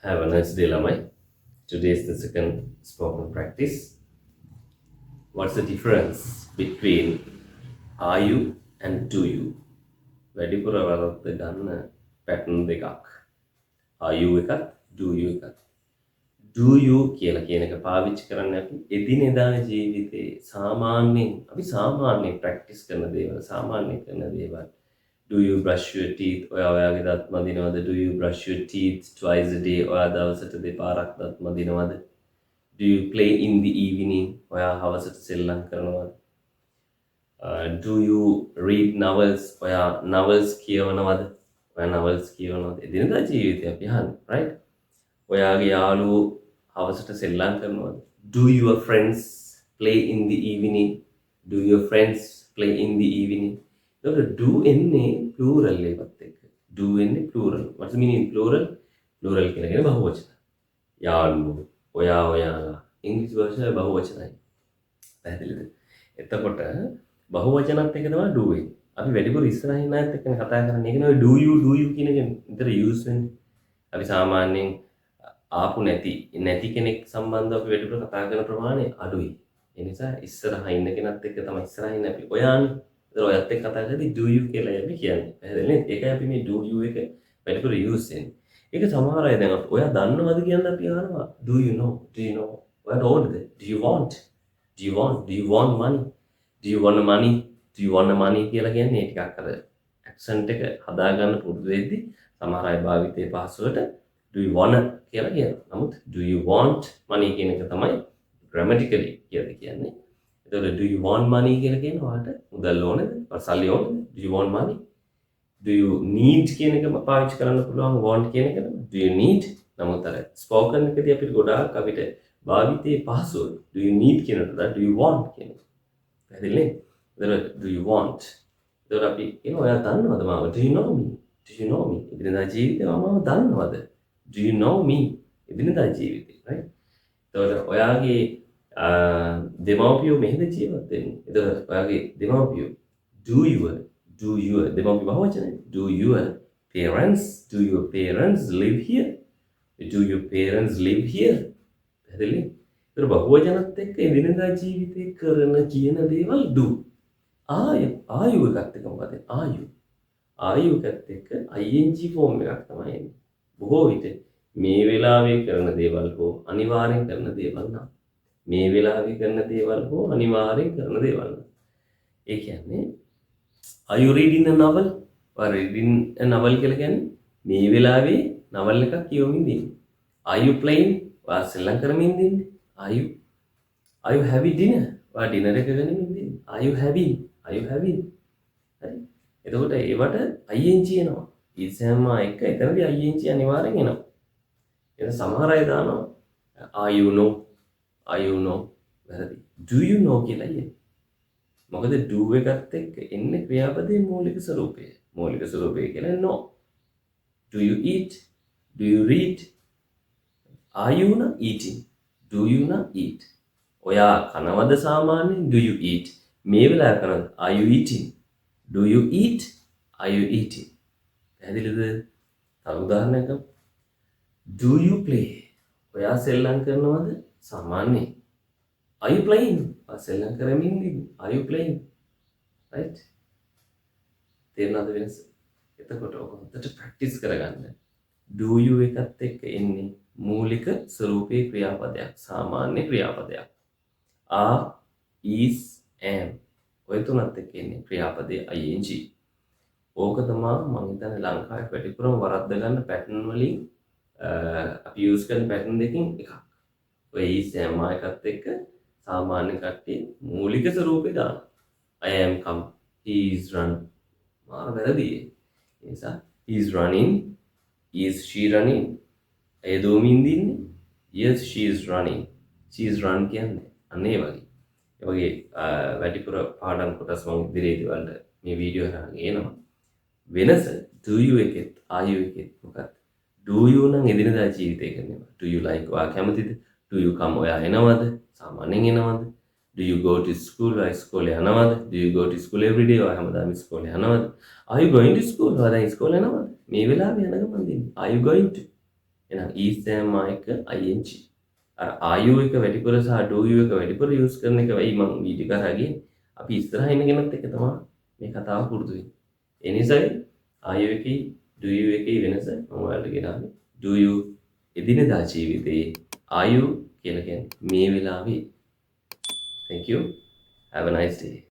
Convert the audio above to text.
Have a nice day, Lamai. Today is the second spoken practice. What's the difference between are you and do you? වැඩිපුර වලත් ගන්න pattern දෙකක්. Are you එකත් do you එකත්. Do you කියලා කියන එක පාවිච්චි කරන්න අපි එදිනෙදා ජීවිතේ සාමාන්‍යයෙන් ප්‍රැක්ටිස් කරන දේවල් සාමාන්‍යයෙන් කරන දේවල්. Do you brush your teeth? ඔයාගේ දත් මදිනවද? Do you brush your teeth twice a day? ඔයා දවසට දෙපාරක් දත් මදිනවද? Do you play in the evening? ඔයා හවසට සෙල්ලම් කරනවද? Do you read novels? ඔයා novels කියවනවද? ඔයා novels කියවනවද? එදිනෙදා ජීවිතේ අපි අහන්නේ, right? ඔයාගේ යාළුවෝ හවසට සෙල්ලම් කරනවද? Do your friends play in the evening? Do your friends play in the evening? එතකොට do එන්නේ plural එකත් එක්ක. Do එන්නේ plural. What's the meaning plural? Plural කියන්නේ බහුවචන. යාළුවෝ, ඔයාලා. ඉංග්‍රීසි භාෂාවේ බහුවචනයි. පැහැදිලිද? එතකොට බහුවචනත් එක තමයි do වෙන්නේ. අපි වැඩිපුර ඉස්සරහින් අයත් එක්ක කතා කරන්නේ. ඒක නෙවෙයි do you කියන එක විතර use වෙන්නේ. අපි සාමාන්‍යයෙන් ආපු නැති කෙනෙක් සම්බන්ධව අපි වැඩිපුර කතා කරන ප්‍රමාණය අඩුයි. ඒ නිසා ඉස්සරහින් ඉන්න කෙනත් එක්ක තමයි ඉස්සරහින් අපි ඔයානේ. ඒතර ඔයත් එක්ක කතා කරද්දී do you කියලා අපි කියන්නේ. පැහැදිලි නේද? ඒකයි අපි මේ do you එක වැඩිපුර use වෙන්නේ. ඒක සමහර අය දැන් ඔයා දන්නවද කියන අපි අහනවා. Do you know? ඔයාට ඕනද? Do you want money? Do you want money කියලා කියන්නේ ටිකක් අර accent එක හදාගන්න පුරුදු වෙද්දී සමහර අය භාවිතයේ පහසුවට do you wanna කියලා කියනවා. නමුත් do you want money කියන එක තමයි grammatically කියලා කියන්නේ. එතකොට do you want money කියලා කියන්නේ ඔයාට මුදල් ඕනද? සල්ලි ඕනද? Do you want money? Do you need කියන එක පාවිච්චි කරන්න පුළුවන් want කියන එක තමයි. Do you need? නමුත් අර spoken එකදී අපිට ගොඩාක් අපිට භාවිතයේ පහසුව do you need කියනට do you want කියන එක. පැහැදිලි නේද? එතකොට do you want? එතකොට අපි කියන ඔයා දන්නවද මාව? Do you know me? එදිනෙදා ජීවිතේ මාව දන්නවද? Do you know me? එදිනෙදා ජීවිතේ, right? එතකොට ඔයාගේ දෙමව්පියෝ මෙහෙද ජීවත් වෙන්නේ? එතකොට ඔයාගේ දෙමව්පියෝ do your දෙමව්පිය බහුවචනයි. Do your parents live here? Do your parents live here? පැහැදිලි? ඒතර බහුවචනත් එක්ක එදිනෙදා ජීවිතේ කරන කියන දේවල් do. are you එකත් එක්ක මොකද? are you එකත් එක්ක ing form එකක් තමයි එන්නේ. බොහෝ විට මේ වෙලාවේ කරන දේවල් හෝ අනිවාර්යෙන් කරන දේවල් නම් මේ වෙලාවේ කරන දේවල් හෝ අනිවාර්යෙන් කරන දේවල් නම් ඒ කියන්නේ are you reading a novel? reading a novel කියලා කියන්නේ මේ වෙලාවේ novel එකක් කියවමින් ඉන්නේ. Are you playing? සෙල්ලම් කරමින් ඉන්නේ. Are you having dinner? dinner එක ගනිමින් ඉන්නේ. Are you having? හරි. එතකොට ඒවට ing එනවා. ඉස්සෙල්ම එක එතනදී ing අනිවාර්යෙන් එනවා. එතන සමහර අය දානවා are you know? වැරදි. Do you know කියලා එන්නේ. මොකද do එකත් එක්ක එන්නේ ක්‍රියාපදයේ මූලික ස්වරූපය. මූලික ස්වරූපය කියන්නේ no. Do you eat? Do you read? Are you not eating? Do you not eat? ඔයා කනවද සාමාන්‍යයෙන්? Do you eat? මේ වෙලාව කරනද? Are you eating? Do you eat? Are you eating? පැහැදිලිද? තව උදාහරණයක් ගමු. Do you play? ඔයා සෙල්ලම් කරනවද? සාමාන්‍යයෙන්. Are you playing? සෙල්ලම් කරමින් ඉන්නේ. Are you playing? Right? තේරුණාද වෙනස? එතකොට ඔක හොඳට ප්‍රැක්ටිස් කරගන්න. Do you එකත් එක්ක එන්නේ මූලික ස්වරූපේ ක්‍රියාපදයක්, සාමාන්‍ය ක්‍රියාපදයක්. are, is, am. ඔය තුනත් එක්ක එන්නේ ක්‍රියාපදයේ ing. ඕක තමයි මම හිතන්නේ ලංකාවේ වැඩිපුරම වරද්ද ගන්න පැටර්න් වලින් අපි යූස් කරන පැටර්න් දෙකකින් එකක්. ඔය is am එකත් එක්ක සාමාන්‍ය කට්ටිය මූලික ස්වරූපේ දාන. I am come, he is run. මාර වැරදි. ඒ නිසා he is running, is she running? A දෝමින් දින්නේ. Yes, she is running. She is run කියන්නේ අන්න ඒ වගේ. ඒ වගේ වැඩිපුර පාඩම් කොටස් මම ඉදිරියේදී වලට මේ වීඩියෝ එක ගේනවා. වෙනස do you එකෙත් are you එකෙත් මොකක්ද? Do you නම් එදිනදා ජීවිතේ කරනවා. Do you like? ඔයා කැමතිද? Do you come? ඔයා එනවද? සාමාන්‍යයෙන් එනවද? Do you go to school? ඔයා ඉස්කෝලේ යනවද? Do you go to school every day? ඔයා හැමදාම ඉස්කෝලේ යනවද? Are you going to school? ඔයා දැන් ඉස්කෝලේ යනවද? මේ වෙලාවේ යන ගමන් දින්නේ. Are you going to? එහෙනම් is am එක ing. are you එක වැඩිපුර සහ do you එක වැඩිපුර use කරන එක වෙයි මම වීඩියෝ කරා ගියේ. අපි ඉස්සරහා ඉන්න කෙනත් එක්ක තමයි මේ කතාව පුරුදු වෙන්නේ. ඒ නිසා are you එකයි do you එකයි වෙනස මම ඔයාලට ගෙනාවේ. do you එදිනෙදා ජීවිතයේ are you කියලා කියන්නේ මේ වෙලාවේ. Thank you. Have a nice day.